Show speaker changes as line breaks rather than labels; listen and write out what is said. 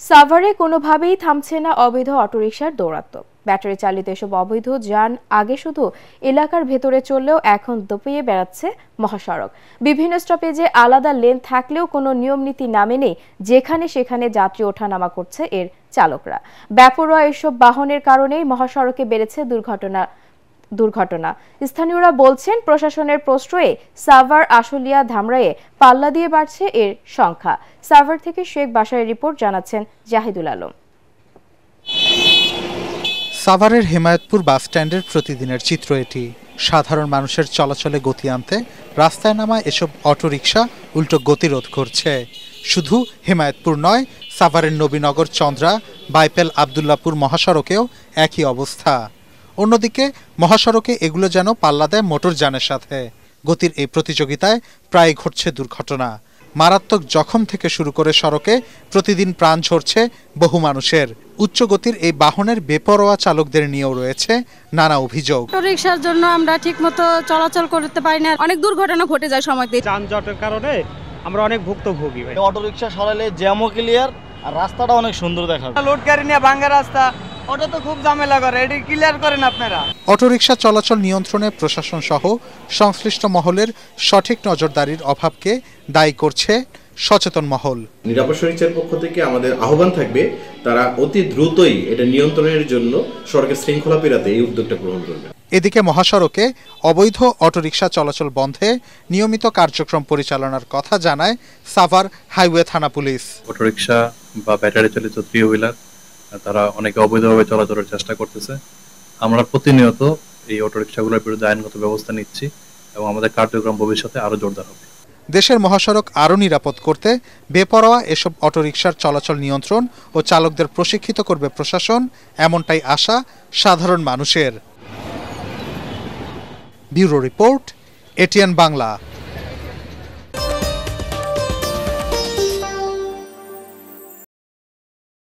সাভারে কোনোভাবেই থামছে না অবৈধ অটোরিকশার দৌরাত্ম্য। ব্যাটারি চালিত এসব অবৈধ যান আগে শুধু এলাকার ভেতরে চললেও এখন দপিয়ে বেড়াচ্ছে মহাসড়ক। বিভিন্ন স্টপেজে আলাদা লেন থাকলেও কোনো নিয়মনীতি না মেনে যেখানে সেখানে যাত্রী ওঠানামা করছে এর চালকরা। বেপরোয়া এসব বাহনের কারণেই মহাসড়কে বেড়েছে দুর্ঘটনা। স্থানীয়রা বলছেন, প্রশাসনের প্রশ্রয়ে সাভার, আশুলিয়া, ধামরাইয়ে পাল্লা দিয়ে বাড়ছে এর সংখ্যা। সাভার থেকে শেখ বাশারের রিপোর্ট, জানাচ্ছেন জাহিদুল আলম।
সাভারের হেমায়তপুর বাসস্ট্যান্ডের প্রতিদিনের চিত্র এটি। সাধারণ মানুষের চলাচলে গতি আনতে রাস্তায় নামা এসব অটোরিকশা উল্টো গতিরোধ করছে। শুধু হেমায়তপুর নয়, সাভারের নবীনগর, চন্দ্রা, বাইপেল, আবদুল্লাপুর মহাসড়কেও একই অবস্থা। অন্যদিকে মহাসড়কে এগুলো যেন পাল্লা দেয় মোটরযানের সাথে। গতির এই প্রতিযোগিতায় প্রায় ঘটছে দুর্ঘটনা। মারাত্মক জখম থেকে শুরু করে সড়কে প্রতিদিন প্রাণ ঝরছে বহু মানুষের। উচ্চ গতির এই বাহনের বেপরোয়া চালকদের নিয়েও রয়েছে নানা অভিযোগ।
অটোরিকশার জন্য আমরা ঠিকমতো চলাচল করতে পারি না, অনেক দুর্ঘটনা ঘটে যায় সময়তে।
যানজটের কারণে আমরা অনেক ভুক্তভোগী।
অটোরিকশা সরালে জ্যামও ক্লিয়ার আর রাস্তাটা অনেক সুন্দর দেখাবে।
লোড গাড়ি নিয়ে ভাঙা রাস্তা, ওটা তো খুব ঝামেলা করে, এটি ক্লিয়ার করেন আপনারা।
অটোরিকশা চলাচল নিয়ন্ত্রণে প্রশাসন সহ সংশ্লিষ্ট মহলের সঠিক নজরদারির অভাবকে দায়ী করছে সচেতন মহল।
নিরাপদ শরীরের পক্ষ থেকে আমাদের আহ্বান থাকবে, তারা অতি দ্রুতই এটা নিয়ন্ত্রণের জন্য সড়কের শৃঙ্খলা পেরাতে এই উদ্যোগটা গ্রহণ করবে।
এদিকে মহাসড়কে অবৈধ অটোরিকশা চলাচল বন্ধে নিয়মিত কার্যক্রম পরিচালনার কথা জানায় সাভার হাইওয়ে থানা পুলিশ।
অটোরিকশা বা ব্যাটারি চালিত থ্রি হুইলার তারা অনেকে অবৈধভাবে চলাচলের চেষ্টা করতেছে। আমরা প্রতিনিয়ত এই অটোরিকশাগুলোর বিরুদ্ধে আইনগত ব্যবস্থা নিচ্ছি এবং আমাদের কার্যক্রম ভবিষ্যতে আরো জোরদার হবে।
দেশের মহাসড়ক আরও নিরাপদ করতে বেপরোয়া এসব অটোরিকশার চলাচল নিয়ন্ত্রণ ও চালকদের প্রশিক্ষিত করবে প্রশাসন, এমনটাই আশা সাধারণ মানুষের। Bureau report, ATN Bangla.